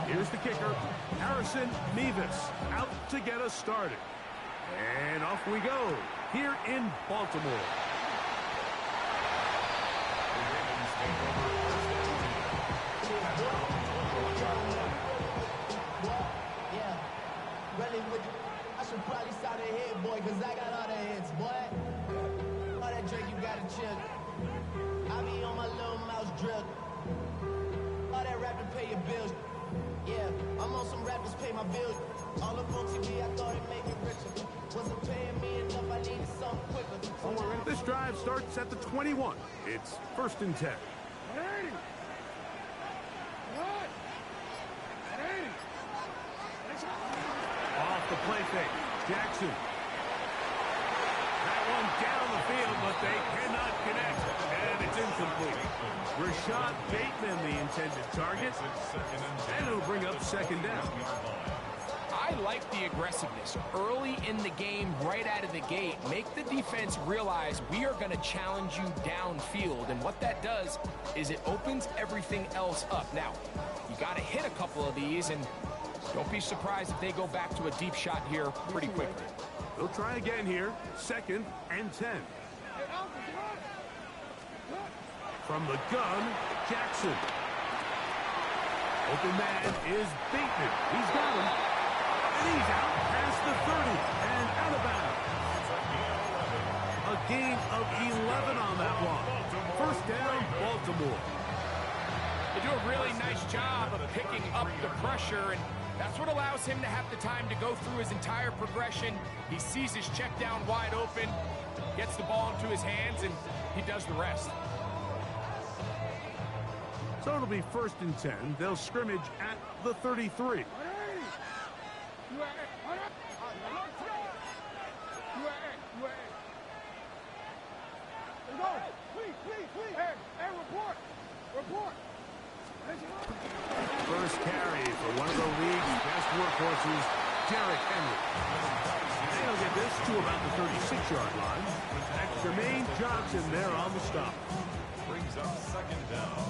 Here's the kicker, Harrison Mevis, out to get us started. And off we go, here in Baltimore. I should probably start a hit, boy, because I got all the hits, boy. All that drink you got to chill. I be on my little mouse drill. All that rap to pay your bills. Yeah, I'm on some rappers pay my bills. All up on TV, I thought it made me richer. Wasn't paying me enough, I needed something quicker. This drive starts at the 21. It's 1st and 10. Off the play fake, Jackson. That one down the field, but they cannot connect, and it's incomplete. Rashad Bateman, the intended target, and it'll bring up 2nd down. I like the aggressiveness early in the game, right out of the gate. Make the defense realize we are going to challenge you downfield, and what that does is it opens everything else up. Now, you got to hit a couple of these, and don't be surprised if they go back to a deep shot here pretty quickly. They'll try again here, 2nd and 10. From the gun, Jackson. Open man is Bateman. He's got him. And he's out past the 30 and out of bounds. A gain of 11 on that one. 1st down, Baltimore. They do a really nice job of picking up the pressure, and that's what allows him to have the time to go through his entire progression. He sees his check down wide open, gets the ball into his hands, and he does the rest. So it'll be 1st and 10. They'll scrimmage at the 33. First carry for one of the league's best workhorses, Derrick Henry. And he'll get this to about the 36-yard line. That's Jermaine Johnson there on the stop. Brings up 2nd down.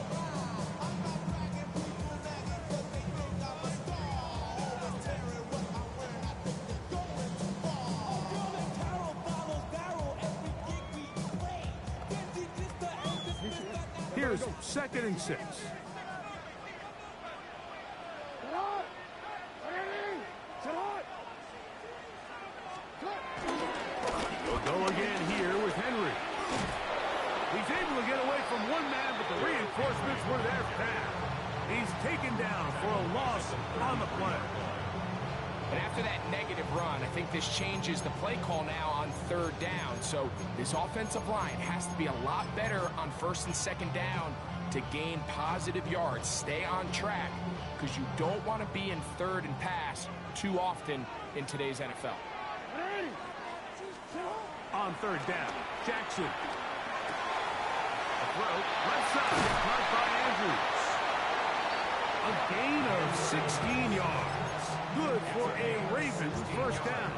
Here's 2nd and 6. They'll go again here with Henry. He's able to get away from one man, but the reinforcements were there fast. He's taken down for a loss on the play. And after that negative run, I think this changes the play call now on 3rd down. So this offensive line has to be a lot better on 1st and 2nd down to gain positive yards. Stay on track, because you don't want to be in 3rd and pass too often in today's NFL. On 3rd down, Jackson. A throw, left side, caught by Andrews. A gain of 16 yards. Good for a Ravens 1st down.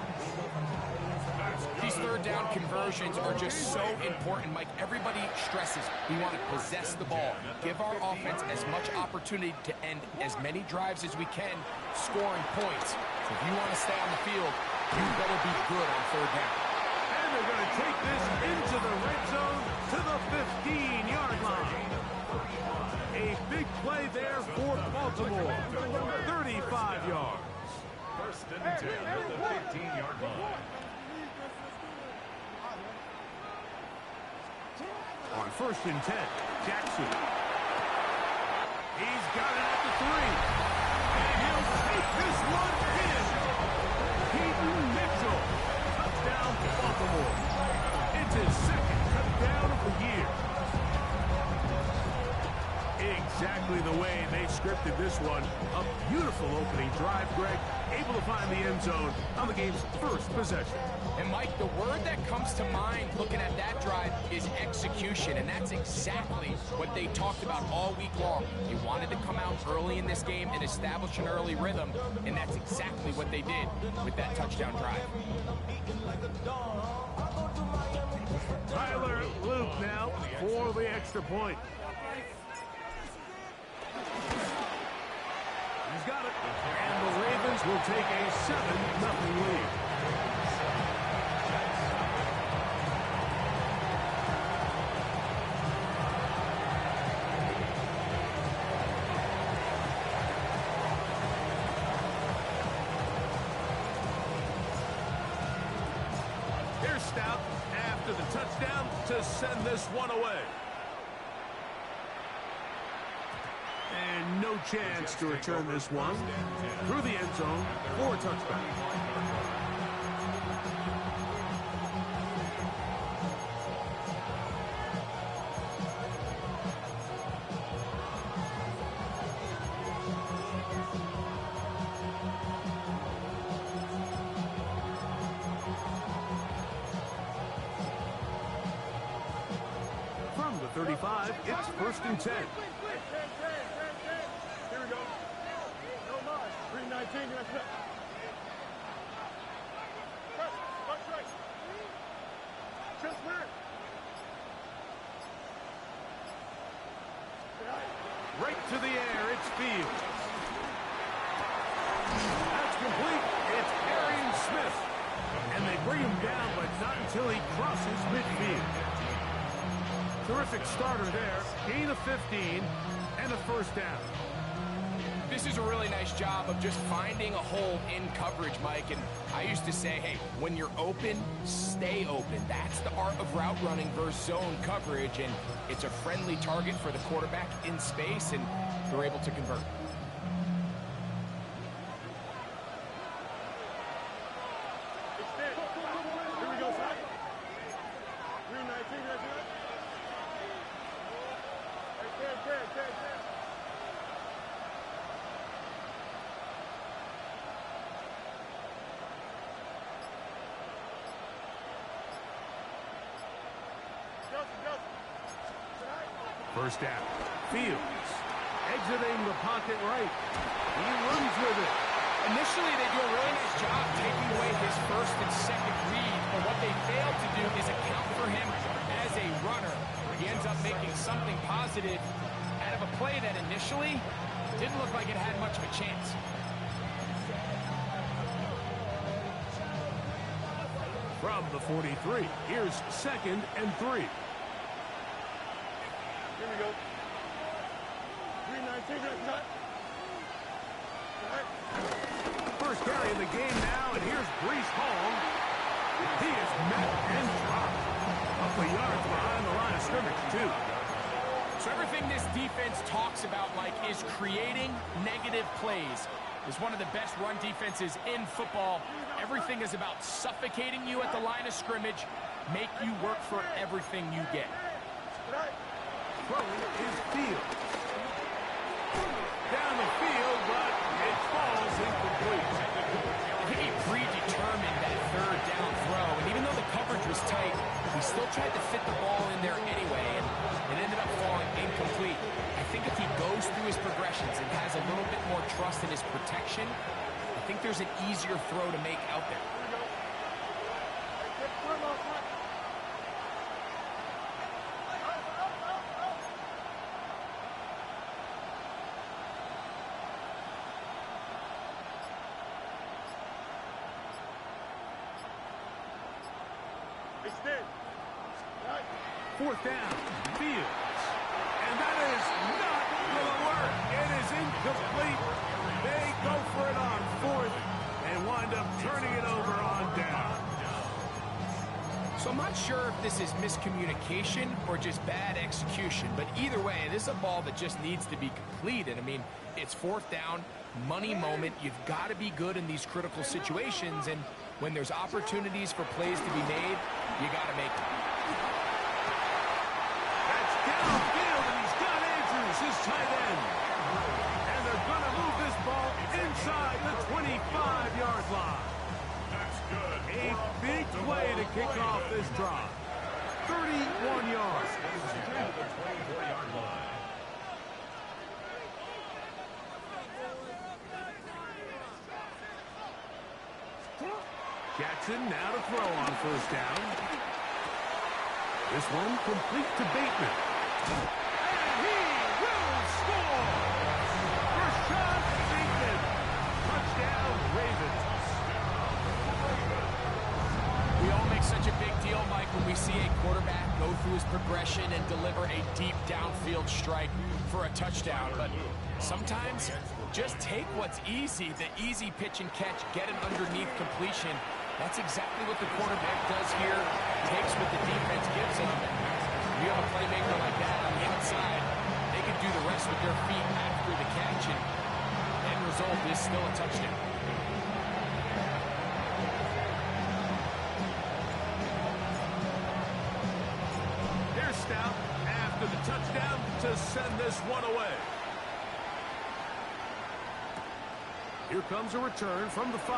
These 3rd down conversions are just so important, Mike. Everybody stresses we want to possess the ball, give our offense as much opportunity to end as many drives as we can, scoring points. So if you want to stay on the field, you better be good on 3rd down. And they're going to take this into the red zone to the 15-yard line. A big play there for Baltimore. 35 yards. 1st and 10 at the 15-yard line. On 1st and 10, Jackson. He's got it at the 3. And he'll take this one in. Keaton Mitchell. Touchdown, Baltimore. It's his 2nd touchdown of the year. Exactly the way they scripted this one. A beautiful opening drive, Greg. Able to find the end zone on the game's 1st possession. And Mike, the word that comes to mind looking at that drive is execution, and that's exactly what they talked about all week long. They wanted to come out early in this game and establish an early rhythm, and that's exactly what they did with that touchdown drive. Tyler Luke now for the extra point. He's got it. And the Ravens will take a 7-0 lead. Here's Stout after the touchdown to send this one away. And no chance to return this one through the end zone for a touchback. From the 35, it's 1st and 10. Here we go. No mind. 319. That's it. Touch right. Just where? Right to the air. It's Fields. That's complete. It's Arian Smith. And they bring him down, but not until he crosses midfield. Terrific starter there. Gain of 15 and a 1st down. This is a really nice job of just finding a hole in coverage, Mike. And I used to say, hey, when you're open, stay open. That's the art of route running versus zone coverage. And it's a friendly target for the quarterback in space, and they're able to convert. Here we go, son. 319. That's it. Right there. First down. Fields exiting the pocket right. He runs with it. Initially, they do a really nice job taking away his 1st and 2nd read, but what they failed to do is account for him as a runner. He ends up making something positive out of a play that initially didn't look like it had much of a chance. From the 43, here's 2nd and 3. Here we go. 319. That's it. First carry of the game now, and here's Breece Hall. He is met and dropped. Up the yards behind the line of scrimmage, too. So everything this defense talks about, Mike, is creating negative plays. It's one of the best run defenses in football. Everything is about suffocating you at the line of scrimmage, make you work for everything you get. Throwing is Fields. Down the field, but it falls incomplete. I think he predetermined that 3rd down throw, and even though the coverage was tight, he still tried to fit the ball in there anyway, and it ended up falling incomplete. I think if he goes through his progressions and has a little bit more trust in his protection, I think there's an easier throw to make out there. Fourth down, Fields. And that is not going to work. It is incomplete. They go for it on 4th and wind up turning it over on down. So I'm not sure if this is miscommunication or just bad execution, but either way, this is a ball that just needs to be completed. I mean, it's 4th down, money moment. You've got to be good in these critical situations, and when there's opportunities for plays to be made, you got to make them. Downfield, and he's got Andrews, his tight end. And they're going to move this ball inside the 25-yard line. A big play to kick off this drive. 31 yards. Jackson now to throw on 1st down. This one complete to Bateman. And he will score! Rashad Bateman his progression and deliver a deep downfield strike for a touchdown. But sometimes just take what's easy, the easy pitch and catch, get an underneath completion. That's exactly what the quarterback does here. Takes what the defense gives him. You have a playmaker like that on the outside, they can do the rest with their feet after the catch, and end result is still a touchdown. Here's Stout after the touchdown to send this one away. Here comes a return from the 5.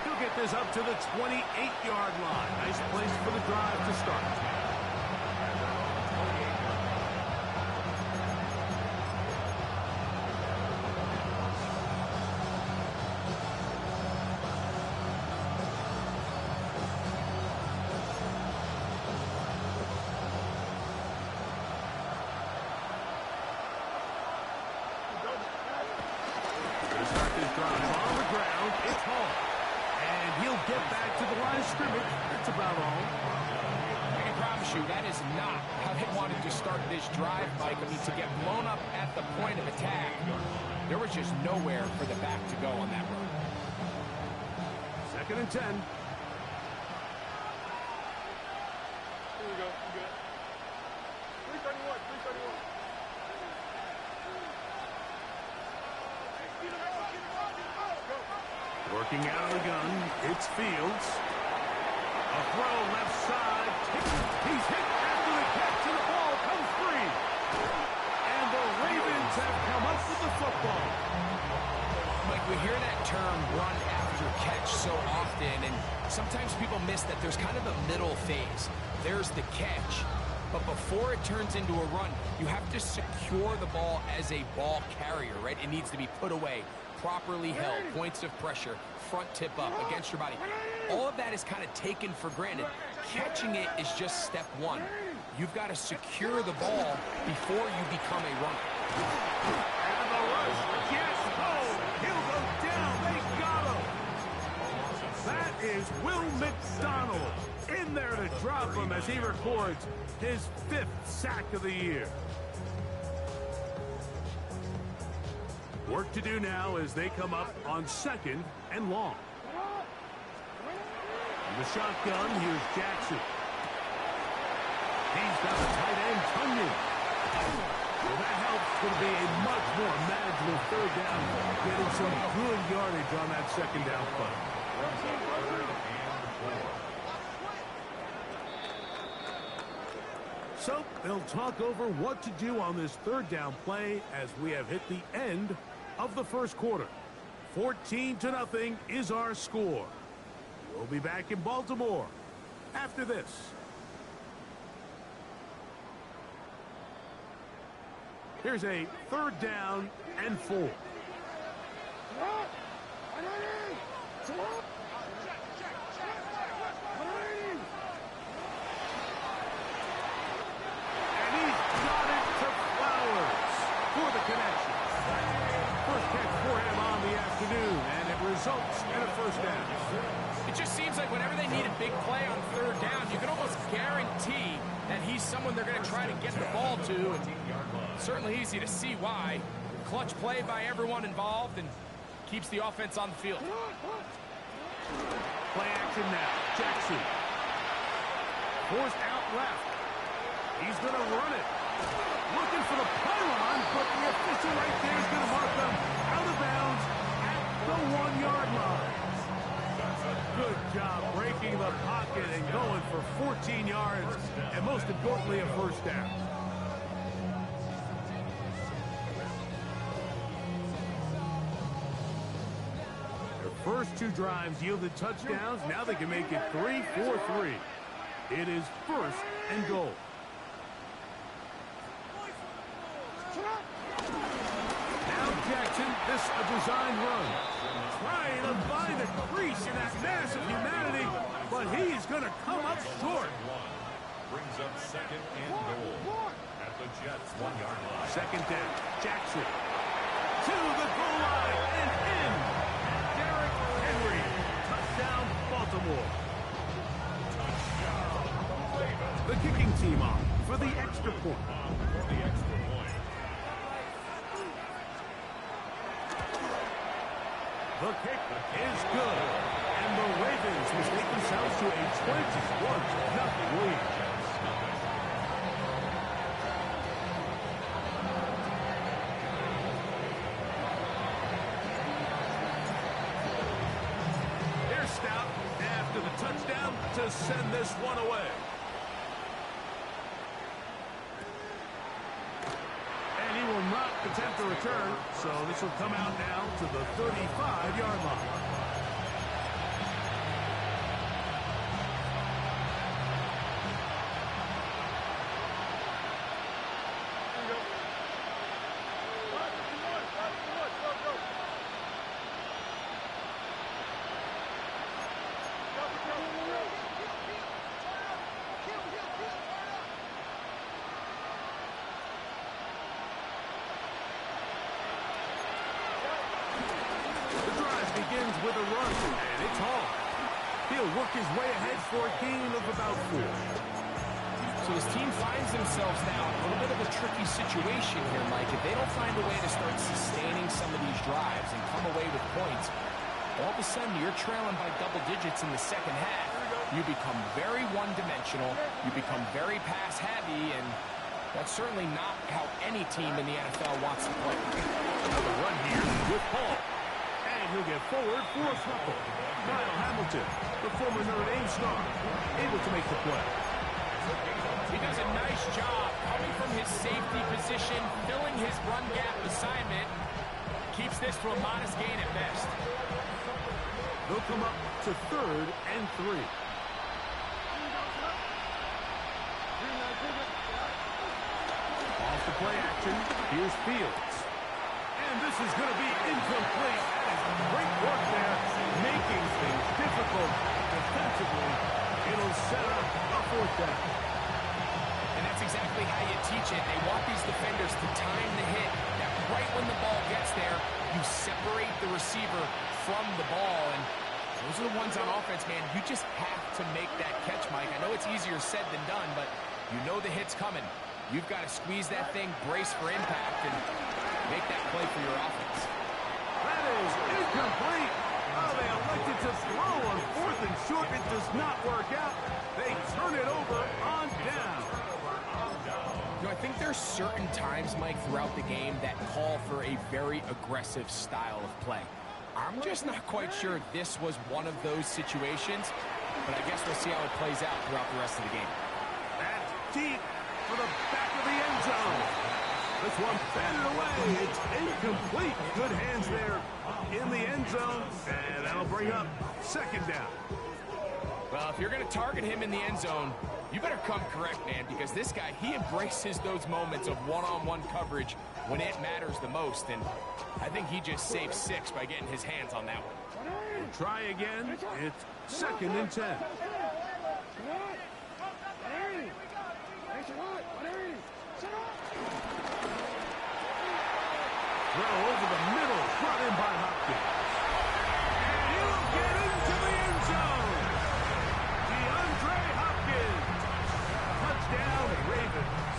He'll get this up to the 28-yard line. Nice place for the drive to start. That's about all. I can promise you that is not how they wanted to start this drive, Mike. I mean, to get blown up at the point of attack, there was just nowhere for the back to go on that run. 2nd and 10. Here we go. You good. 331. 331. Working out of the gun, it's Fields. A throw left side. He's hit after the catch, and the ball comes free. And the Ravens have come up with the football. Mike, we hear that term run after catch so often, and sometimes people miss that there's kind of a middle phase. There's the catch, but before it turns into a run, you have to secure the ball as a ball carrier, right? It needs to be put away, properly held, points of pressure, front tip up against your body. All of that is kind of taken for granted. Catching it is just step one. You've got to secure the ball before you become a runner. And the rush. Yes. Oh, he'll go down. They got him. That is Will McDonald in there to drop him as he records his 5th sack of the year. Work to do now as they come up on 2nd and long. In the shotgun, here's Jackson. He's got the tight end, Tunyon. Well, that helps. Going to be a much more manageable 3rd down, getting some good yardage on that 2nd down play. So they'll talk over what to do on this 3rd down play as we have hit the end of the 1st quarter. 14-0 is our score. We'll be back in Baltimore after this. Here's a 3rd down and 4. Connection. First catch for him on the afternoon, and it results in a 1st down. It just seems like whenever they need a big play on 3rd down, you can almost guarantee that he's someone they're going to try to get the ball to, and certainly easy to see why. Clutch play by everyone involved and keeps the offense on the field. Play action now. Jackson. Forced out left. He's going to run it. Looking for the pylon, but the official right there is going to mark them out of bounds at the 1-yard line. Good job breaking the pocket and going for 14 yards, and most importantly, a 1st down. Their first 2 drives yielded touchdowns. Now they can make it 3-4-3. It is 1st and goal. Now Jackson, this a design run. Trying to find a crease in that mass of humanity, but he's going to come up short. Brings up 2nd and goal at the Jets' 1-yard line. 2nd down. Jackson to the goal line and in. Derrick Henry. Touchdown, Baltimore. Touchdown, Ravens. The kicking team on for the extra point. The kick is good. And the Ravens mistake themselves to a 21-0 lead. Here's Stout after the touchdown to send this one away. And he will not attempt a return, so this will come out now to the 35-yard line. Begins with a run, and it's Hall. He'll work his way ahead for a gain of about 4. So his team finds themselves now in a little bit of a tricky situation here, Mike. If they don't find a way to start sustaining some of these drives and come away with points, all of a sudden you're trailing by double digits in the second half. You become very one-dimensional. You become very pass-heavy, and that's certainly not how any team in the NFL wants to play. Another run here with Hall. He'll get forward for a couple. Kyle Hamilton, the former Notre Dame star, able to make the play. He does a nice job coming from his safety position, filling his run gap assignment. Keeps this to a modest gain at best. They'll come up to 3rd and 3. Off the play action, here's Fields. And this is going to be incomplete. Great work there, making things difficult defensively. It'll set up a 4th down. And that's exactly how you teach it. They want these defenders to time the hit. That right when the ball gets there, you separate the receiver from the ball. And those are the ones on offense, man. You just have to make that catch, Mike. I know it's easier said than done, but you know the hit's coming. You've got to squeeze that thing, brace for impact, and make that play for your offense. That is incomplete. Oh, they elected to throw on 4th and short. It does not work out. They turn it over on down. You know, I think there's certain times, Mike, throughout the game that call for a very aggressive style of play. I'm just not quite sure this was one of those situations, but I guess we'll see how it plays out throughout the rest of the game. That's deep for the back of the end zone. This one batted away. It's incomplete. Good hands there in the end zone, and that'll bring up 2nd down. Well, if you're going to target him in the end zone, you better come correct, man, because this guy, he embraces those moments of one-on-one coverage when it matters the most, and I think he just saved 6 by getting his hands on that one. We'll try again. It's 2nd and 10. Throw over the middle, brought in by Hopkins. And he'll get into the end zone. DeAndre Hopkins. Touchdown, Ravens.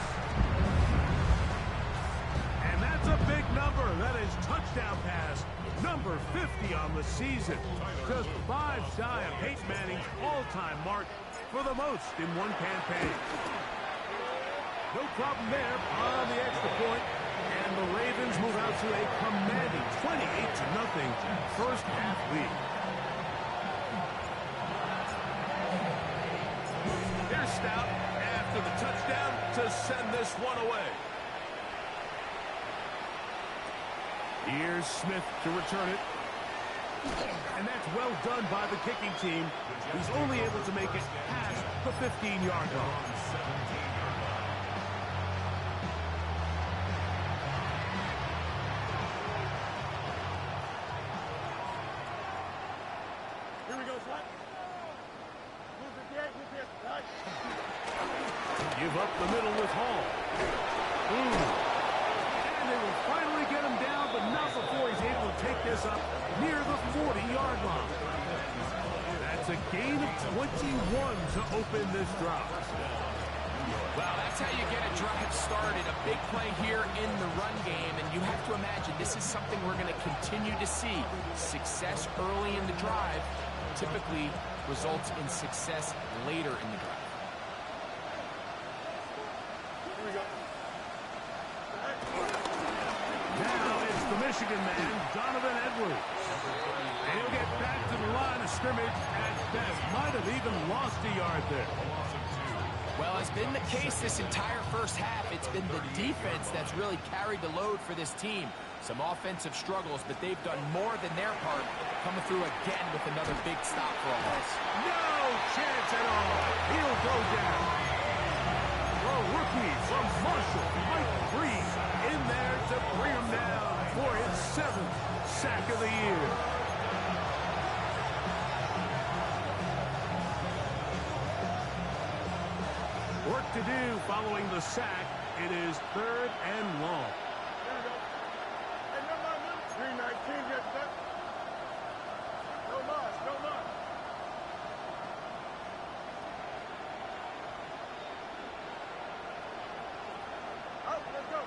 And that's a big number. That is touchdown pass number 50 on the season. Just 5 shy of Peyton Manning's all-time mark for the most in one campaign. No problem there on the extra point. And the Ravens move out to a commanding 28-0 first half lead. Here's Stout after the touchdown to send this one away. Here's Smith to return it. And that's well done by the kicking team. He's only able to make it past the 15-yard line. Give up the middle with Hall. And they will finally get him down, but not before he's able to take this up near the 40-yard line. That's a gain of 21 to open this drive. Well, that's how you get a drive started. A big play here in the run game, and you have to imagine this is something we're going to continue to see. Success early in the drive typically results in success later in the drive. Here we go. Now it's the Michigan man, Donovan Edwards. And he'll get back to the line of scrimmage at best. Might have even lost a yard there. Well, as been the case this entire first half, it's been the defense that's really carried the load for this team. Some offensive struggles, but they've done more than their part, coming through again with another big stop for a loss. No chance at all. He'll go down. The rookie from Marshall, Mike Breeze, in there to bring him down for his 7th sack of the year. Work to do following the sack. It is 3rd and long. Here we go. Hey, number 319, get that. No loss, no loss. Out, let's go.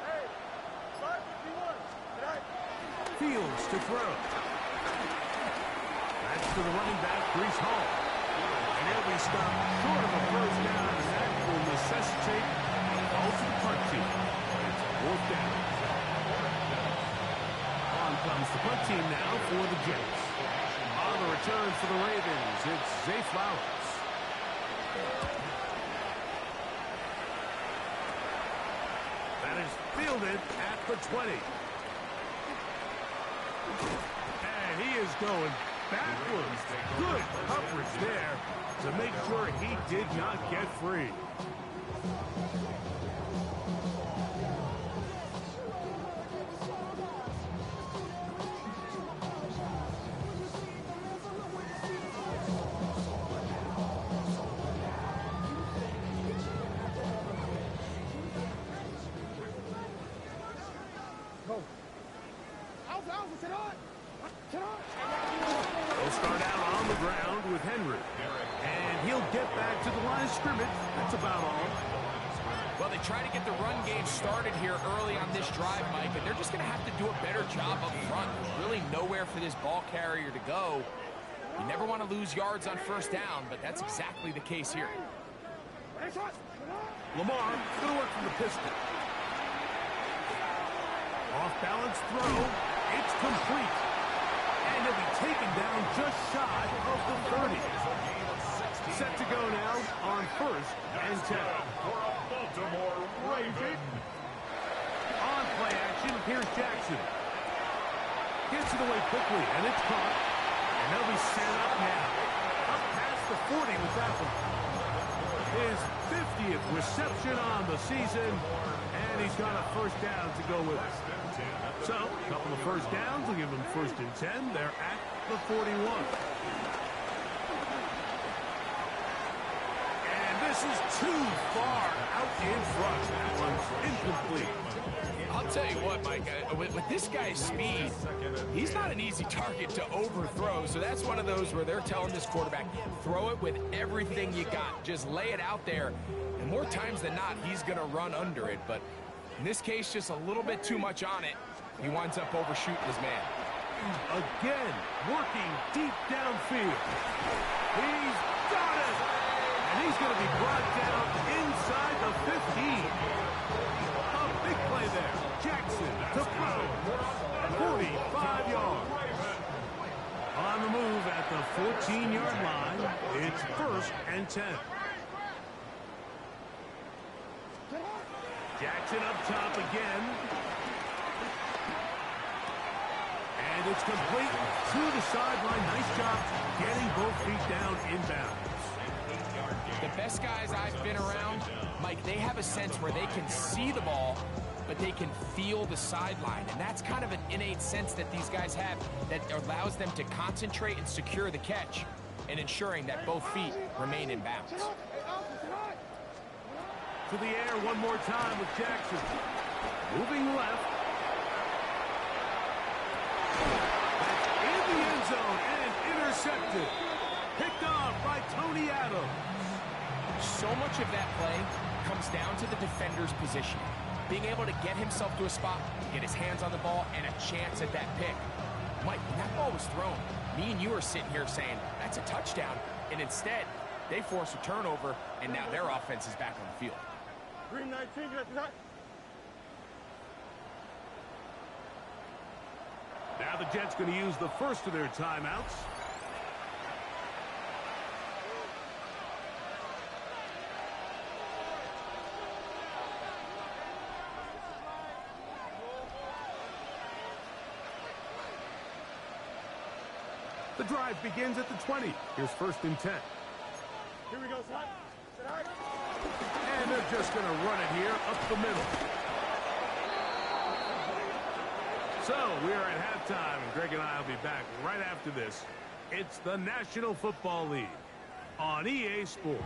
Hey, 551. Tonight. Fields to throw. That's to the running back, Breece Hall. And he'll be stopped short of a first down, and that will necessitate a call to the punt team. It's 4th down. On comes the punt team now for the Jets. On the return for the Ravens, it's Zay Flowers. That is fielded at the 20. And he is going backwards. Good coverage there to make sure he did not get free. They'll start out on the ground with Henry. And he'll get back to the line of scrimmage. That's about all. Well, they try to get the run game started here early on this drive, Mike, and they're just going to have to do a better job up front. There's really nowhere for this ball carrier to go. You never want to lose yards on first down, but that's exactly the case here. Lamar going to work from the pistol. Off-balance throw. It's complete. And he'll be taken down just shy of the 30. Set to go now on 1st and 10. Baltimore Raven. On play action, here's Jackson. Gets it away quickly, and it's caught. And they'll be set up now. Up past the 40 with that one. His 50th reception on the season, and he's got a first down to go with it. So, a couple of first downs will give them 1st and 10. They're at the 41. And this is too far out in front. That one's incomplete. I'll tell you what, Mike, with this guy's speed, he's not an easy target to overthrow. So that's one of those where they're telling this quarterback, throw it with everything you got. Just lay it out there. And more times than not, he's going to run under it. But in this case, just a little bit too much on it. He winds up overshooting his man. Again, working deep downfield. He's got it! And he's going to be brought down inside the 15. A big play there. Jackson to throw. 45 yards. On the move at the 14-yard line, it's 1st and 10. Jackson up top again. And it's complete to the sideline. Nice job getting both feet down inbounds. The best guys I've been around, Mike, they have a sense where they can see the ball, but they can feel the sideline. And that's kind of an innate sense that these guys have that allows them to concentrate and secure the catch and ensuring that both feet remain in bounds. To the air one more time with Jackson. Moving left. In the end zone and intercepted. Picked off by Tony Adams. So much of that play comes down to the defender's position. Being able to get himself to a spot, get his hands on the ball, and a chance at that pick. Mike, when that ball was thrown, me and you are sitting here saying, that's a touchdown. And instead, they force a turnover, and now their offense is back on the field. 319, that's not. Now the Jets going to use the first of their timeouts. The drive begins at the 20. Here's 1st and 10. Here we go, son. And they're just going to run it here up the middle. So we are at halftime, and Greg and I will be back right after this. It's the National Football League on EA Sports.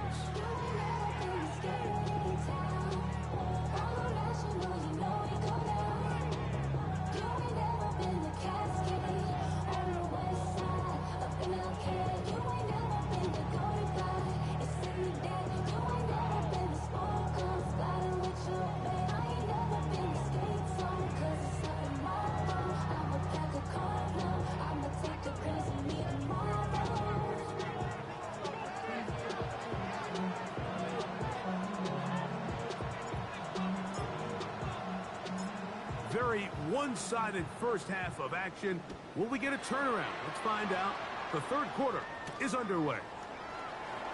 Very one-sided first half of action. Will we get a turnaround? Let's find out. The 3rd quarter is underway.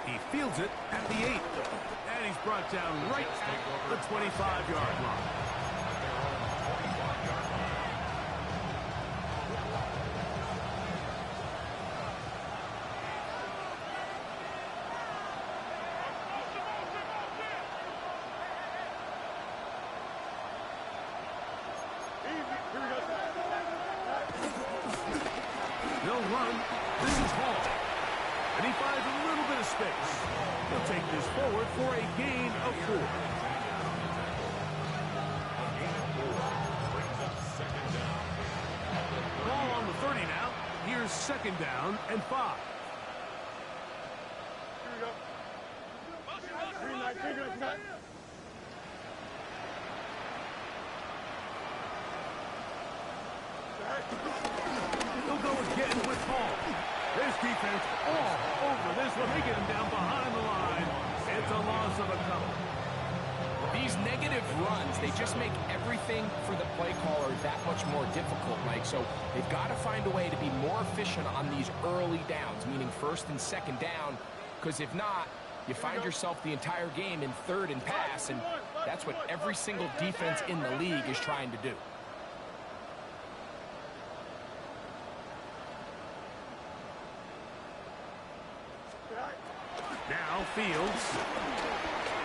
He fields it at the 8. And he's brought down right at the 25-yard line. No run. This is Hall. And he finds a little bit of space. He'll take this forward for a gain of 4. Ball on the 30 now. Here's 2nd down and 5. Here we go. 319, that's not. He'll go again with Hall. This defense all over this one. They get him down behind the line. It's a loss of a couple. These negative runs, they just make everything for the play caller that much more difficult, Mike. So they've got to find a way to be more efficient on these early downs, meaning 1st and 2nd down, because if not, you find yourself the entire game in 3rd and pass, and that's what every single defense in the league is trying to do. Now Fields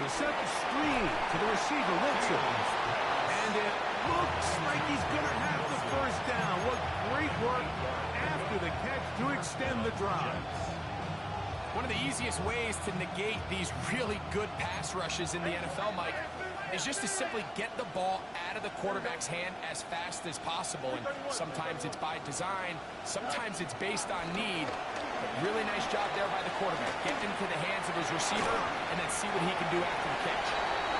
will set the screen to the receiver, Wilson. And it looks like he's going to have the 1st down. What great work after the catch to extend the drive. One of the easiest ways to negate these really good pass rushes in the NFL, Mike, is just to simply get the ball out of the quarterback's hand as fast as possible. And sometimes it's by design, sometimes it's based on need. But really nice job there by the quarterback. Get into the hands of his receiver and then see what he can do after the catch.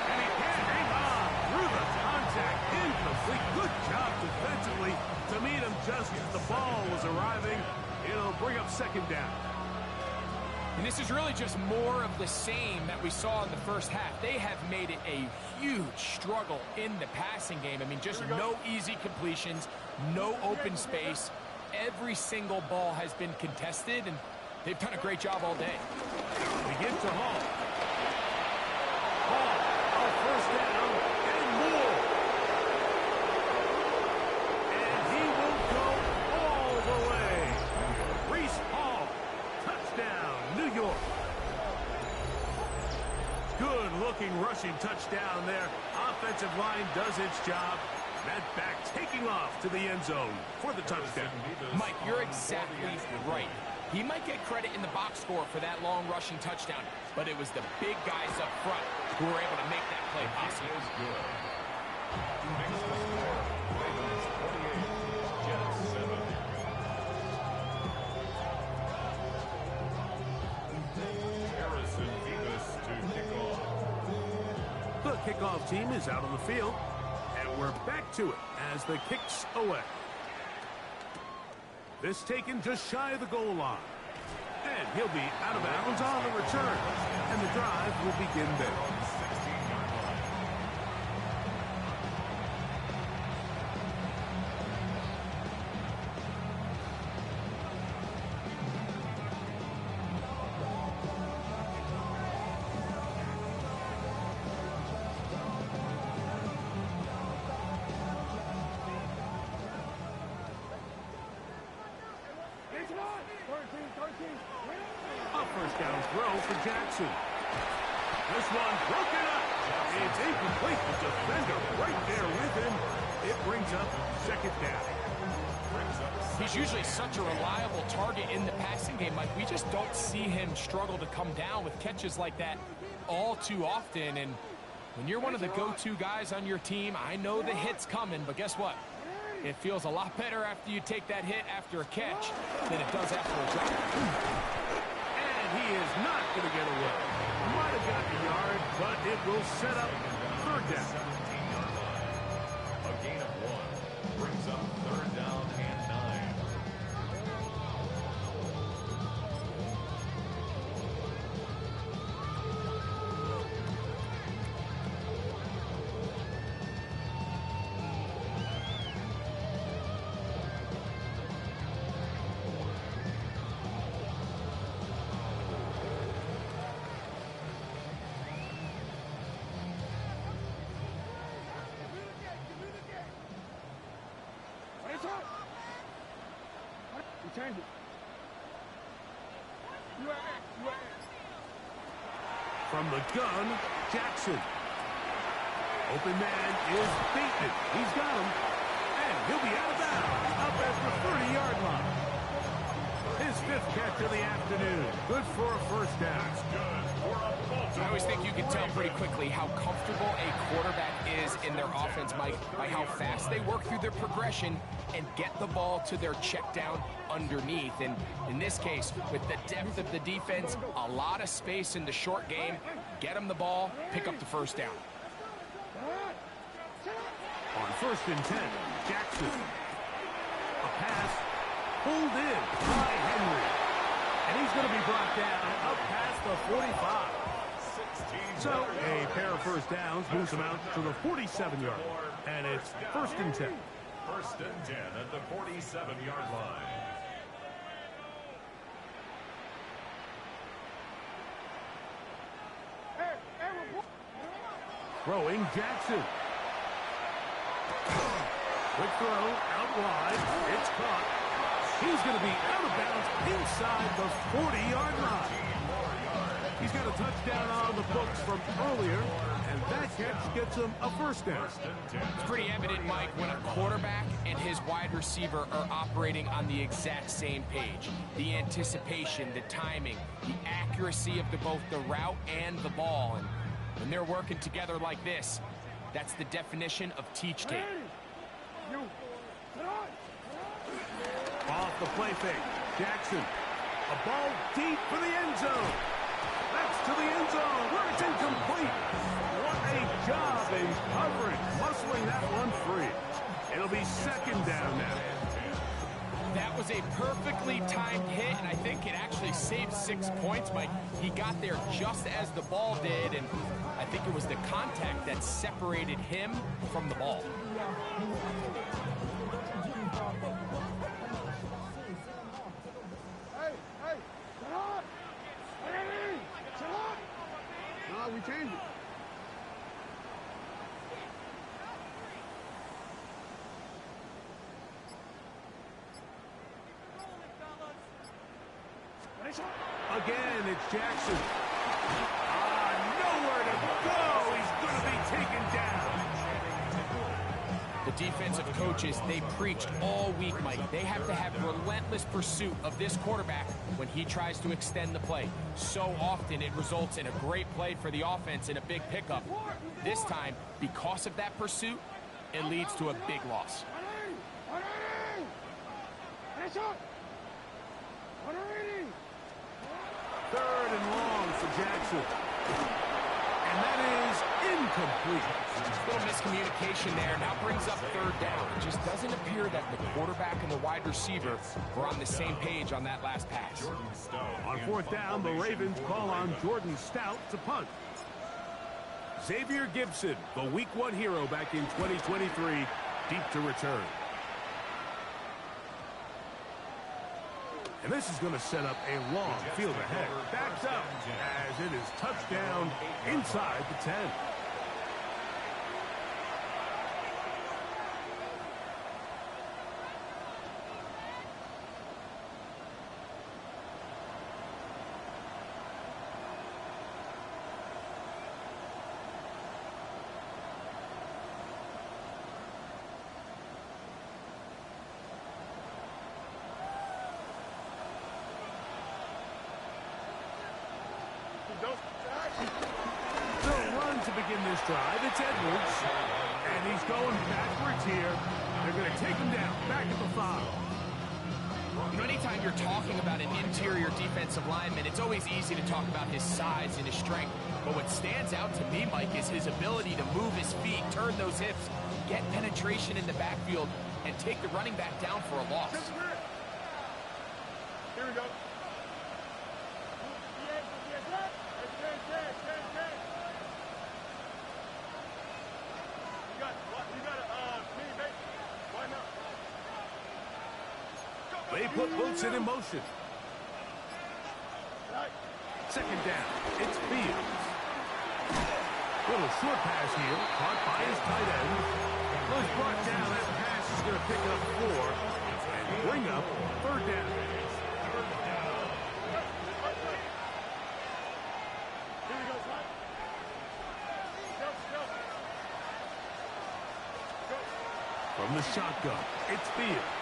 And he can't hang on through the contact. Incomplete. Good job defensively to meet him just as the ball was arriving. It'll bring up 2nd down. And this is really just more of the same that we saw in the first half. They have made it a huge struggle in the passing game. I mean, just no easy completions, no open space. Every single ball has been contested, and they've done a great job all day. We get to Hall. Hall, a 1st down and more. And he will go all the way. Reese Hall, touchdown, New York. Good-looking rushing touchdown there. Offensive line does its job. That back taking off to the end zone for the touchdown. Mike, you're exactly right. He might get credit in the box score for that long rushing touchdown, but it was the big guys up front who were able to make that play possible. Makes the score, Ravens 48, Jets 7. kickoff team is out on the field. And we're back to it as the kick's away. This taken just shy of the goal line. And he'll be out of bounds on the return. And the drive will begin there. A first down throw for Jackson. This one broken up. It's incomplete. The defender right there with him. It brings up second down. He's usually such a reliable target in the passing game. Like, we just don't see him struggle to come down with catches like that all too often. And when you're one of the go-to guys on your team, I know the hit's coming, but guess what? It feels a lot better after you take that hit after a catch than it does after a drop. And he is not going to get away. Might have gotten a yard, but it will set up third down. A gain of 1 brings up third down and 9. Change it. From the gun, Jackson. Open man is beaten. He's got him. And he'll be out of bounds up at the 30-yard line. His 5th catch of the afternoon. Good for a first down. I always think you can tell pretty quickly how comfortable a quarterback is in their offense, Mike, by how fast they work through their progression and get the ball to their check down underneath. And in this case, with the depth of the defense, a lot of space in the short game, get them the ball, pick up the first down. On 1st and 10, Jackson. A pass pulled in by Henry. And he's going to be brought down up past the 45. So a pair of first downs moves him out to the 47-yard. And it's 1st and 10. 1st and 10 at the 47-yard line. Throwing Jackson. Quick throw out wide. It's caught. He's going to be out of bounds inside the 40-yard line. He's got a touchdown on the books from earlier, and that catch gets him a first down. It's pretty evident, Mike, when a quarterback and his wide receiver are operating on the exact same page. The anticipation, the timing, the accuracy of both the route and the ball. And when they're working together like this, that's the definition of teach tape. Off the play fake, Jackson. A ball deep for the end zone. That's to the end zone where it's incomplete. What a job in covering, muscling that one free. It'll be 2nd down now. That was a perfectly timed hit, and I think it actually saved 6 points, Mike. He got there just as the ball did, and I think it was the contact that separated him from the ball. We changed it. Again, it's Jackson. Nowhere to go. He's going to be taken down. The defensive coaches, they preached all week, Mike. They have to have relentless pursuit of this quarterback when he tries to extend the play. So often it results in a great play for the offense and a big pickup. This time, because of that pursuit, it leads to a big loss. 3rd and long for Jackson. And that is incomplete. A little miscommunication there. Now brings up third down. It just doesn't appear that the quarterback and the wide receiver were on the same page on that last pass. On fourth down, the Ravens call on Jordan Stout to punt. Xavier Gibson, the Week 1 hero back in 2023, deep to return. And this is going to set up a long field ahead. Backs up as it is touchdown inside the 10. The run to begin this drive, it's Edwards. And he's going backwards here. They're going to take him down, back at the 5. You know, anytime you're talking about an interior defensive lineman, it's always easy to talk about his size and his strength. But what stands out to me, Mike, is his ability to move his feet, turn those hips, get penetration in the backfield, and take the running back down for a loss. Here we go. They put Wilson in motion. Second down, it's Fields. Little short pass here, caught by his tight end. Was brought down, that pass is going to pick up 4 and bring up third down. From the shotgun, it's Fields.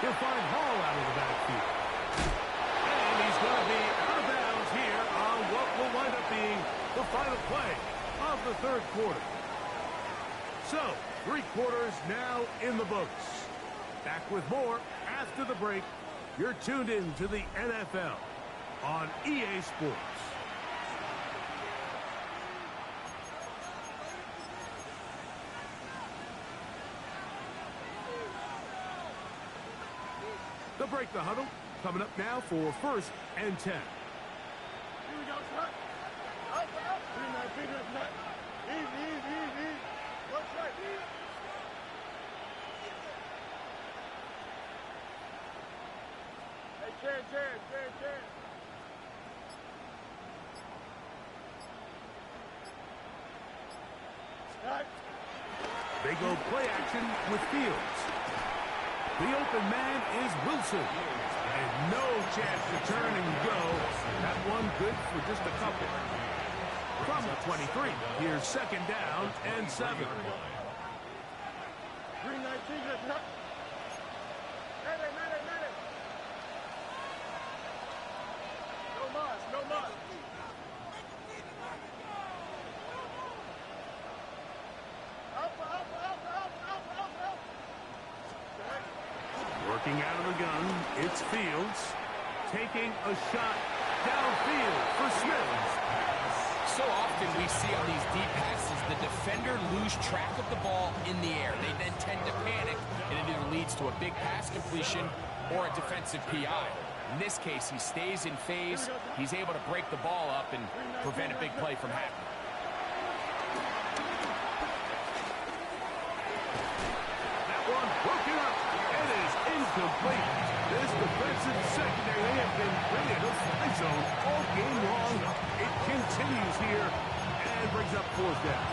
He'll find Hall out of the backfield. And he's going to be out of bounds here on what will wind up being the final play of the third quarter. So, 3 quarters now in the books. Back with more after the break. You're tuned in to the NFL on EA Sports. They'll break the huddle. Coming up now for 1st and 10. Here we go, son. Up. 3-9, easy. One strike. Hey, Jan. Right. They go play action with Fields. The open man is Wilson. And no chance to turn and go. That one good for just a couple. From the 23, here's second down and 7. 3-19, let's not. Madden. No mas. Up. Working out of the gun, it's Fields. Taking a shot downfield for Smith. So often we see on these deep passes, the defender lose track of the ball in the air. They then tend to panic, and it either leads to a big pass completion or a defensive PI. In this case, he stays in phase. He's able to break the ball up and prevent a big play from happening. That one broken up. It is incomplete. This defensive secondary, they have been really in the fly zone all game long. It continues here and brings up 4th down.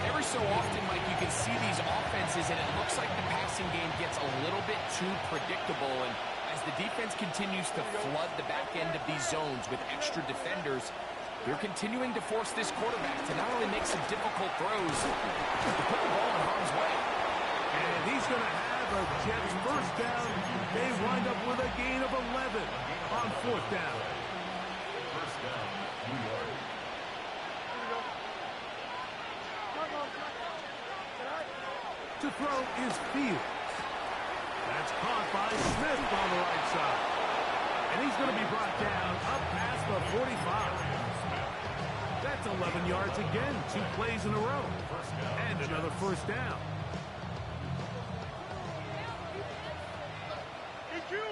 Every so often, Mike, you can see these offenses, and it looks like the passing game gets a little bit too predictable. And as the defense continues to flood the back end of these zones with extra defenders, they're continuing to force this quarterback to not only make some difficult throws, but to put the ball in harm's way. And he's going to have a Jets first down. They wind up with a gain of 11 on 4th down. First down, New York. To throw is Fields. That's caught by Smith on the right side. And he's going to be brought down up past the 45. That That's 11 yards again, 2 plays in a row. And another first down. EQ! Here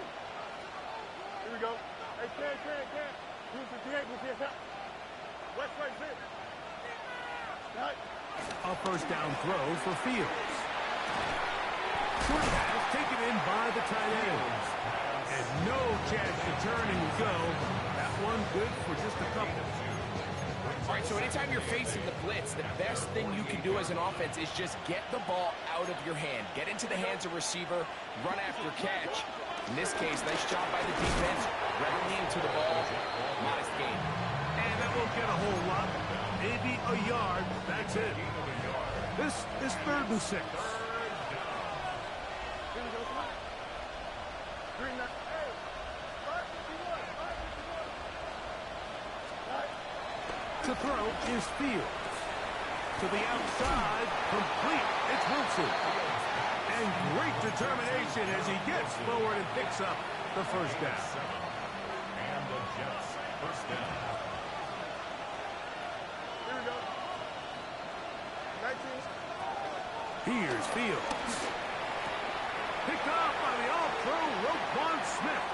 we go. Hey, can. West right, sit. Right. A first down throw for Fields. Short pass taken in by the tight end. And no chance to turn and go. That one good for just a couple. All right, so anytime you're facing the blitz, the best thing you can do as an offense is just get the ball out of your hand. Get into the hands of receiver, run after catch. In this case, nice job by the defense, rounding into the ball, modest gain. And that won't get a whole lot. Maybe a yard. That's it. This is 3rd and 6. To throw is Fields. To the outside, complete. It's Wilson. And great determination as he gets forward and picks up the first down. And the Jets first down. Here we go. 19. Here's Fields. Picked off by the all-pro Roquan Smith.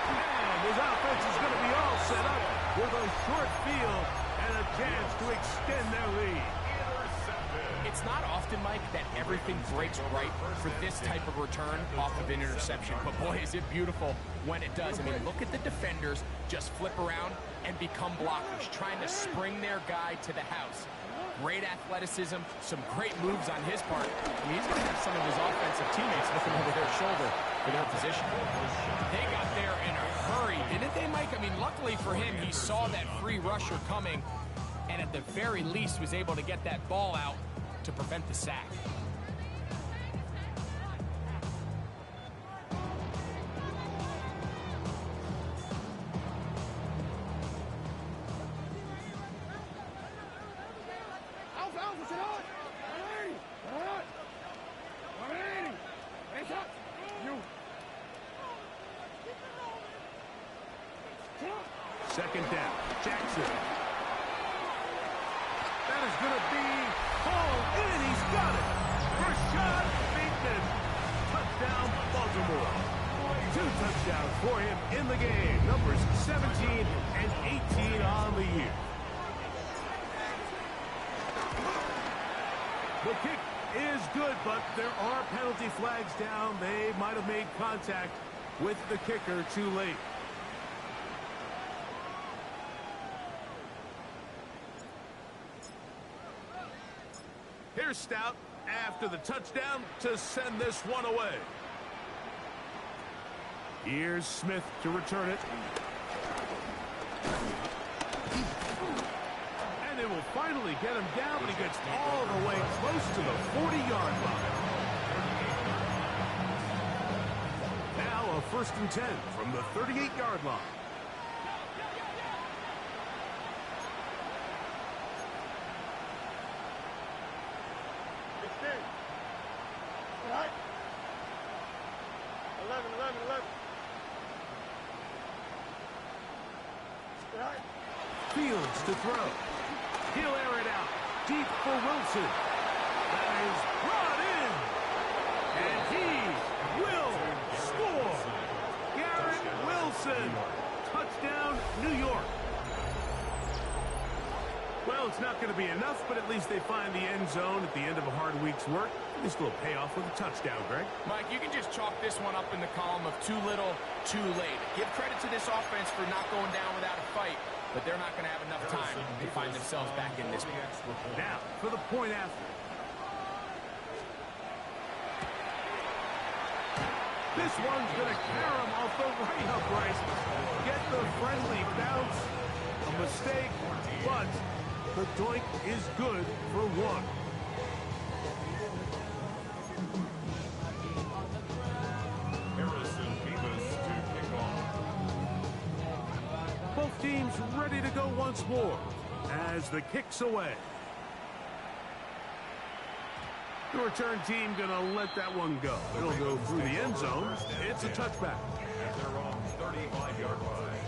And his offense is going to be all set up with a short field and a chance to extend their lead. It's not often, Mike, that everything breaks right for this type of return off of an interception. But, boy, is it beautiful when it does. I mean, look at the defenders just flip around and become blockers, trying to spring their guy to the house. Great athleticism, some great moves on his part. I mean, he's going to have some of his offensive teammates looking over their shoulder for their position. They got there in a hurry, didn't they, Mike? I mean, luckily for him, he saw that free rusher coming and at the very least was able to get that ball out to prevent the sack. Second down, Jackson. That is going to be hauled in. He's got it. First shot, Bateman. Touchdown, Baltimore. 2 touchdowns for him in the game. Numbers 17 and 18 on the year. The kick is good, but there are penalty flags down. They might have made contact with the kicker too late. Here's Stout after the touchdown to send this one away. Here's Smith to return it. And it will finally get him down, but he gets all the way close to the 40-yard line. Now a 1st and 10 from the 38-yard line. Right. 11. Right. Fields to throw. He'll air it out. Deep for Wilson. That is brought in. And he will score. Garrett Wilson. Touchdown, New York. Well, it's not going to be enough, but at least they find the end zone at the end of a hard week's work. This will pay off with a touchdown, Greg. Mike, you can just chalk this one up in the column of too little, too late. Give credit to this offense for not going down without a fight, but they're not going to have enough time to find themselves back in this one. Now, for the point after. This one's going to carry him off the right upright. Get the friendly bounce. A mistake, but the doink is good for 1. Both teams ready to go once more as the kick's away. The return team going to let that one go. It'll go through the end zone. It's a touchback. At their own 35-yard line.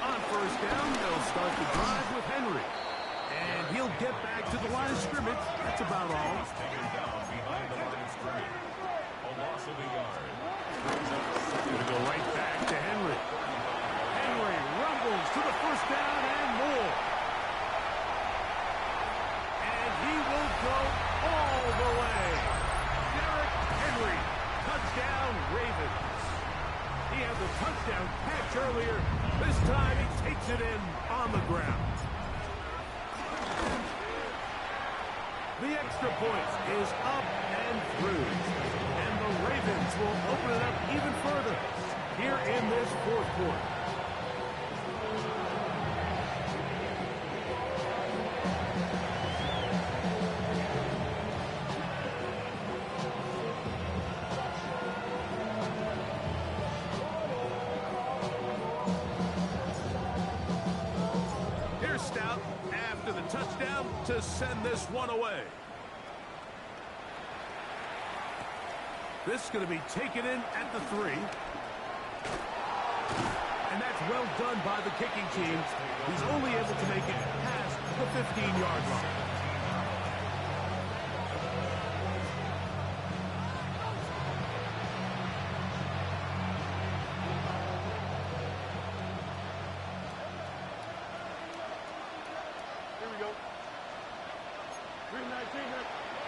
On first down, they'll start the drive with Henry. And he'll get back to the line of scrimmage. That's about all. Taken down behind the line of scrimmage. A loss of a yard. Going to go right back to Henry. Henry rumbles to the first down and more. And he will go all the way. Derrick Henry, touchdown Ravens. He had the touchdown catch earlier. This time he takes it in on the ground. The extra point is up and through. And the Ravens will open it up even further here in this fourth quarter. Here's Stout after the touchdown to send this one away. This is going to be taken in at the 3. And that's well done by the kicking team. He's only able to make it past the 15-yard line. Here we go. 319.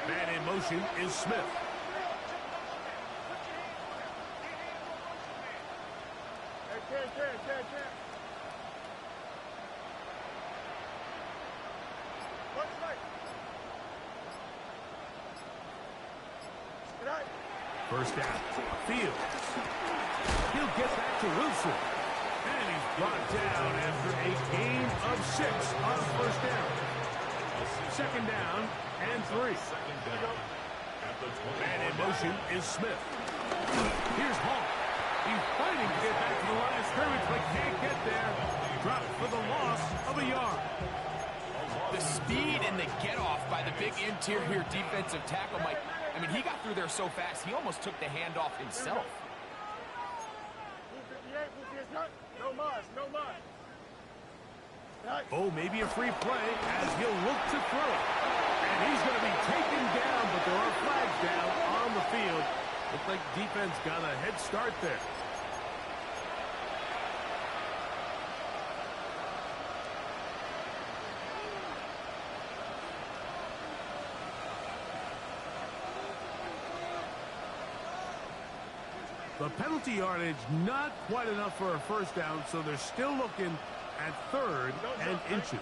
Man in motion is Smith. Can. What's right? Good night. First down. Fields. He'll get back to Wilson. And he's brought down after a gain of 6 on first down. Second down and 3. Man in motion is Smith. Here's Hall. He's fighting to get back to the line of scrimmage, but can't get there. Dropped for the loss of a yard. The speed and the get-off by the big interior defensive tackle, Mike. I mean, he got through there so fast, he almost took the handoff himself. No mas. Oh, maybe a free play as he'll look to throw it. And he's going to be taken down, but there are flags down on the field. Looks like defense got a head start there. The penalty yardage not quite enough for a first down, so they're still looking at 3rd and inches.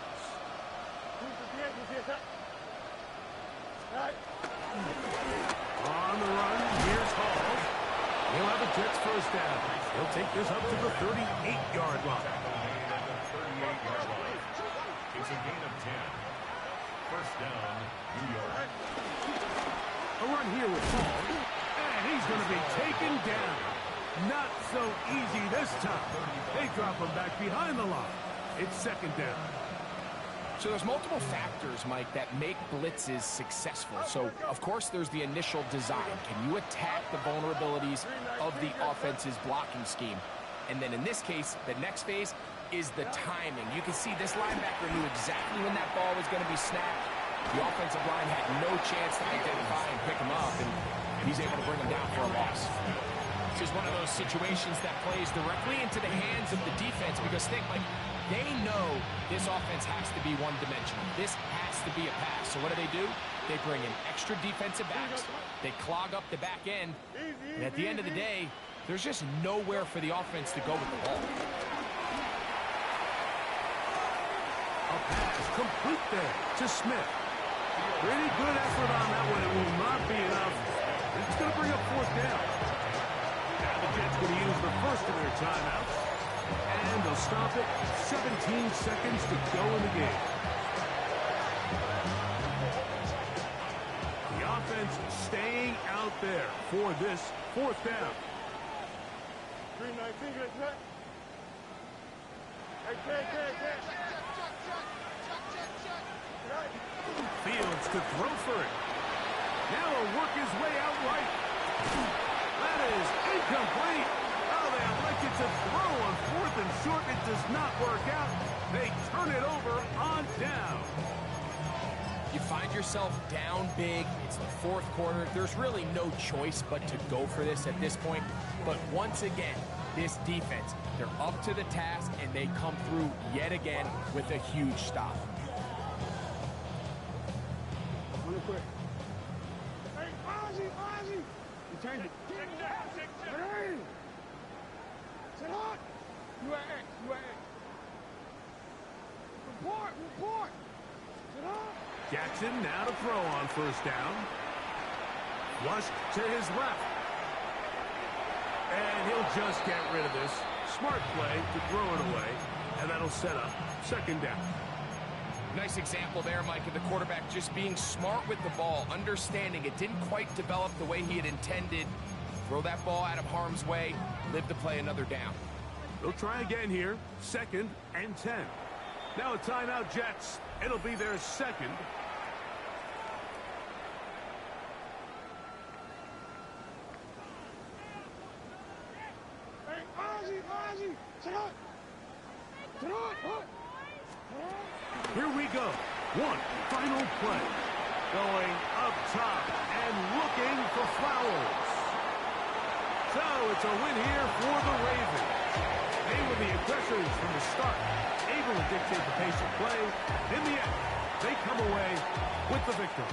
On the run, here's Hall. He'll have a Jets first down. He'll take this up to the 38-yard line. It's a gain of 10. First down, New York. A run here with Hall. And he's going to be taken down. Not so easy this time. They drop him back behind the line. It's second down. So there's multiple factors, Mike, that make blitzes successful. So, of course, there's the initial design. Can you attack the vulnerabilities of the offense's blocking scheme? And then in this case, the next phase is the timing. You can see this linebacker knew exactly when that ball was going to be snapped. The offensive line had no chance to identify and pick him up, and he's able to bring him down for a loss. This is one of those situations that plays directly into the hands of the defense because think, like, they know this offense has to be one-dimensional. This has to be a pass. So what do? They bring in extra defensive backs. They clog up the back end. And at the end of the day, there's just nowhere for the offense to go with the ball. A pass complete there to Smith. Pretty good effort on that one. It will not be enough. It's going to bring up fourth down. Now the Jets going to use the first of their timeouts. And they'll stop it. 17 seconds to go in the game. The offense staying out there for this fourth down. 319. Fields to throw for it. Now he'll work his way out right. That is incomplete. Oh, they elected to throw on 4th and does not work out. They turn it over on down. You find yourself down big. It's the fourth quarter. There's really no choice but to go for this at this point. But once again, this defense, they're up to the task, and they come through yet again with a huge stop. Really quick. Hey, Ozzy! You change it. Hey! Sit hot! You at X. Report! Sit hot! Jackson now to throw on first down. Flushed to his left. And he'll just get rid of this. Smart play to throw it away. And that'll set up second down. Nice example there, Mike, of the quarterback just being smart with the ball, understanding it didn't quite develop the way he had intended. Throw that ball out of harm's way, live to play another down. They'll try again here. 2nd and 10. Now a timeout, Jets. It'll be their second. Hey, Ozzy! Sit hot! Here we go. One final play. Going up top and looking for Flowers. So it's a win here for the Ravens. They were the aggressors from the start, able to dictate the pace of play. In the end, they come away with the victory.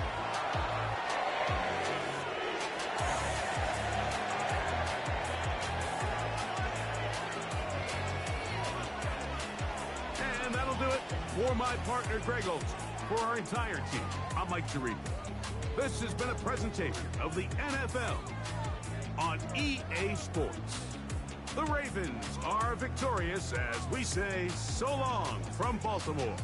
And that'll do it for my partner, Greg Olson. For our entire team, I'm Mike Tirico. This has been a presentation of the NFL on EA Sports. The Ravens are victorious as we say so long from Baltimore.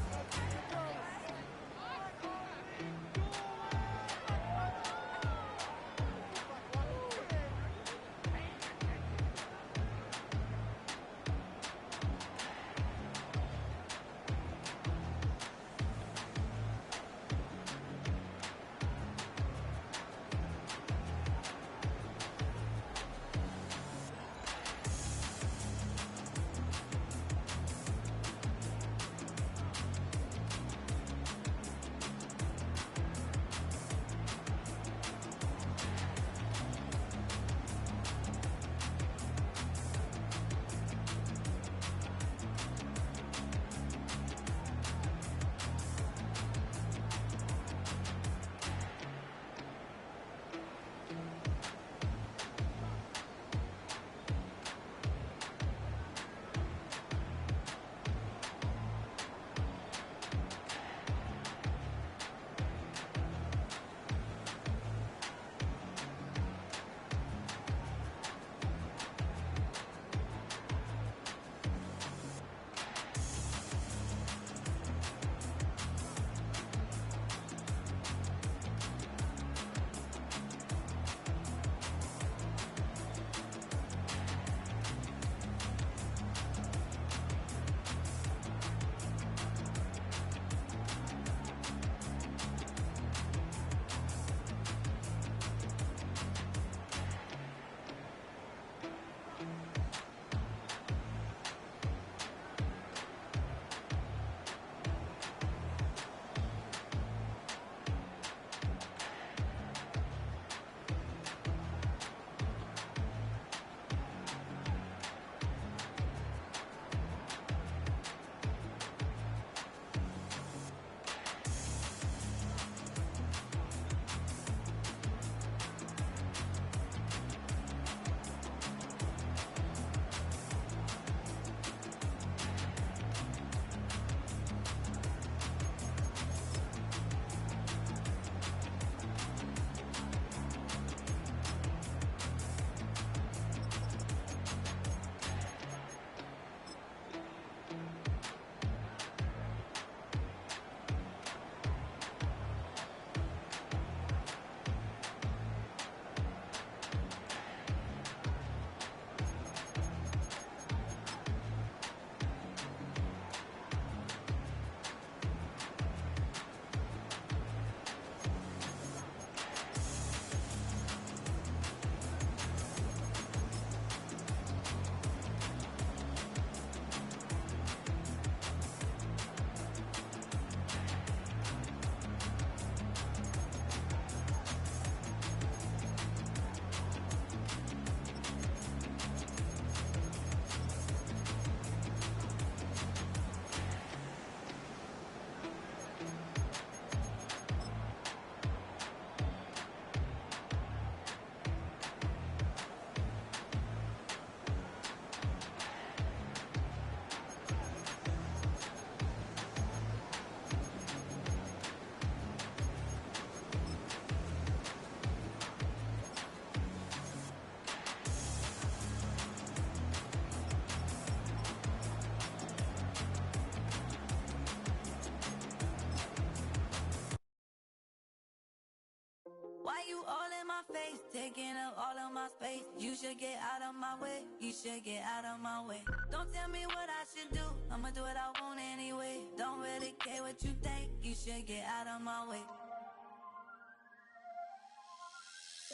Why you all in my face, taking up all of my space? You should get out of my way, you should get out of my way. Don't tell me what I should do, I'ma do what I want anyway. Don't really care what you think, you should get out of my way.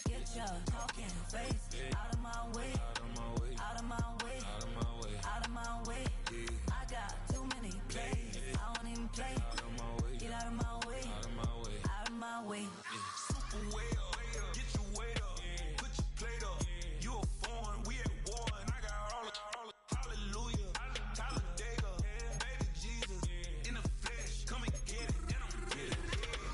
Get your talking face out of my way, out of my way, out of my way, out of my way, out of my way. I got too many plays, I don't even play. Out of my way, get out of my way, out of my way, out of my way. Super way up, get your weight up, put your plate up. You a foreign, we at war, and I got all the hallelujah, Talladega, baby Jesus, in the flesh, come and get it, and I'm get it.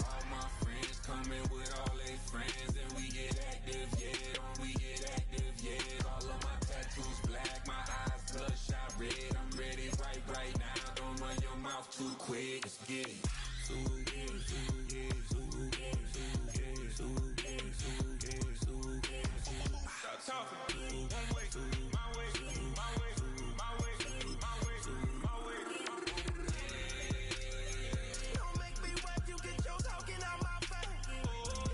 All my friends coming with all their friends, and we get active, yeah, don't we get active, yeah. All of my tattoos black, my eyes bloodshot red, I'm ready right now, don't run your mouth too quick, let's get it. Stop talking. One way, my way, my way, my way, my way, my way. Don't make me wet, you get your talking out my face.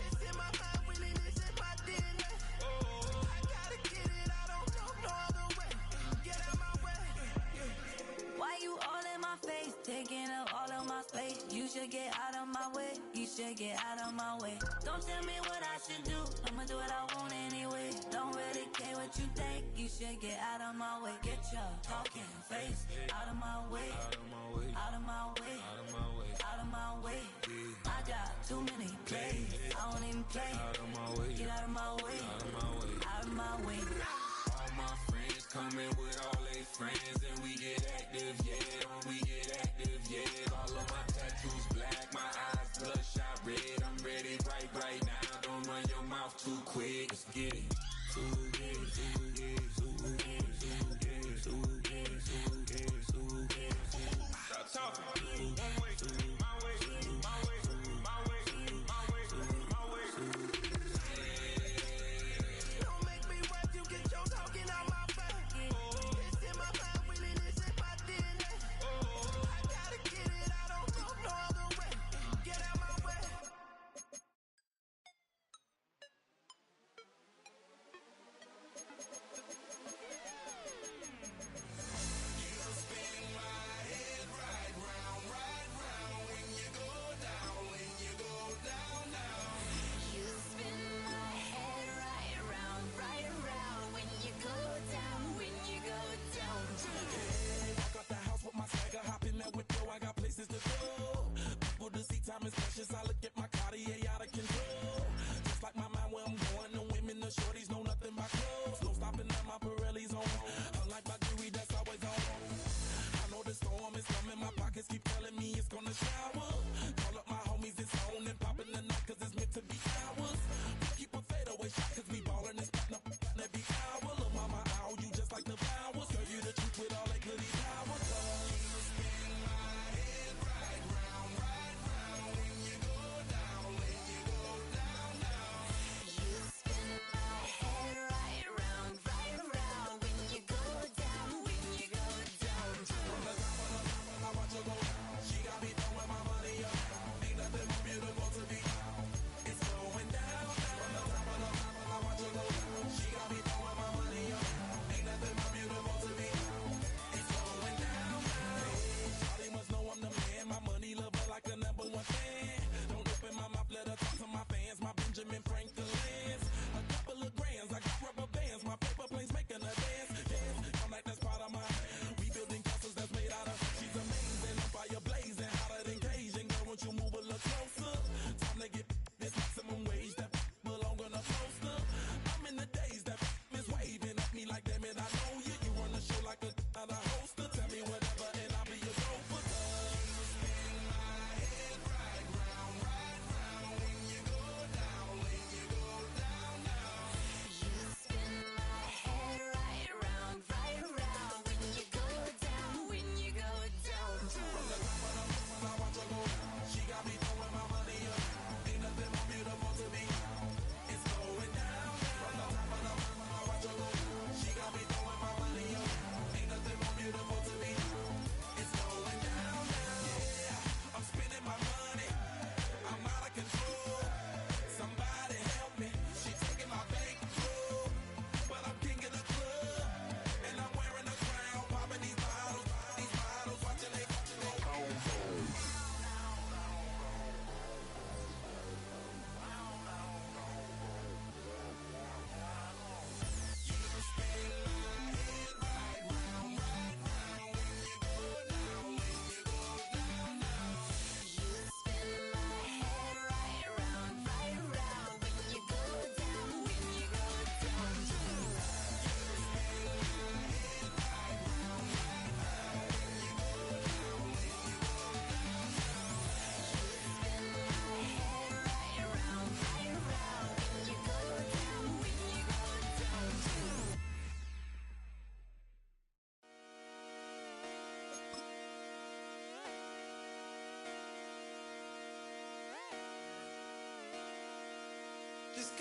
It's in my mind, winning this in my DNA. I gotta get it, I don't know no other way. Get out my way. Why you all in my face, taking up all of my space? You should get out of my way, you should get out of my way. Don't tell me what I should do, I'ma do what I want anyway. Don't really care what you think, you should get out of my way. Get your talking face out of my way, out of my way, out of my way, out of my way, out of my way. I got too many plays, I don't even play. Out of my way, get out of my way, out of my way, out of my way. All my friends coming with all their friends, and we get active, yeah, don't we get active, yeah. All of my tattoos black, my eyes bloodshot red, I'm ready right now, don't run your mouth too quick, let's get it. Stop talking. One way, my way, my way, my way, my way, my way. Don't make me wet, you get your talking out my face. It's in my mind, winning this in my DNA. I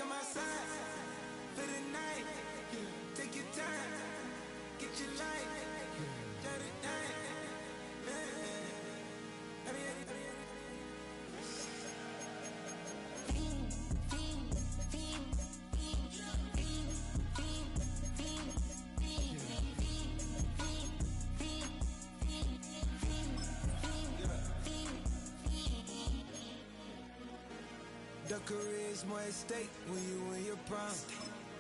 my side for the night. Take your time, get your life, shut it down. The career's more at stake when you win your prime.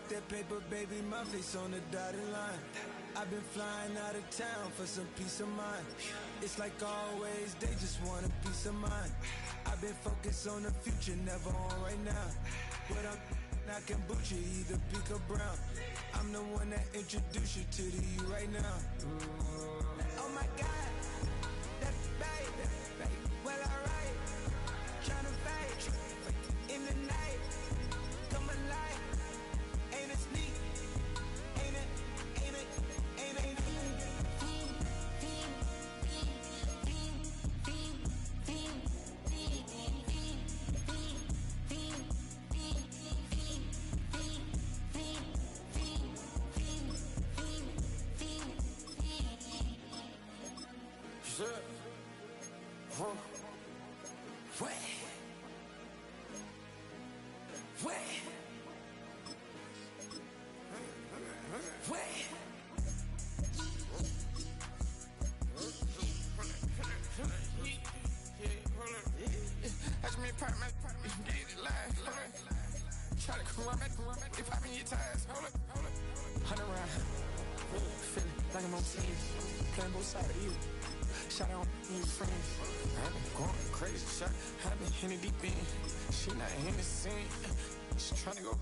That paper, baby, my face on the dotted line. I've been flying out of town for some peace of mind. It's like always, they just want a peace of mind. I've been focused on the future, never on right now. But I can boot you either pink or brown. I'm the one that introduced you to the you right now. Oh my God, that babe, well alright, tryna fight. In the night, come alive. Ain't it sneak? Ain't it? Sure. Huh. What? That's me, part my get it live. Try to corrupt it, they popping your tires. Hold up. 100 round, feeling like I'm on team, playing both sides of you. Shout out your friends. I've been going crazy, shot. I've been in the deep end. She not in the scene. She tryna go.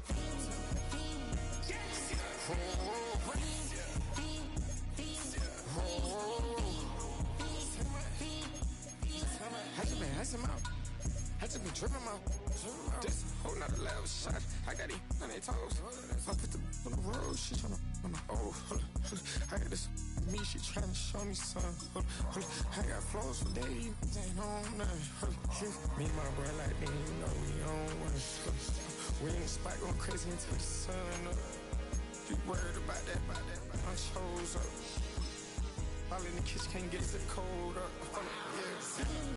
I just been tripping out. This a whole nother level shot. I got it on their toes. I put the on the road. She tryna on my hold up. I got this me. She tryna show me something. Hold up. I got flows for days. Ain't on nothing. Me and my bro like they ain't know we on one. We in the spot going crazy until the sun up. You worried about that? I chose up. All in the kitchen can't get the cold up.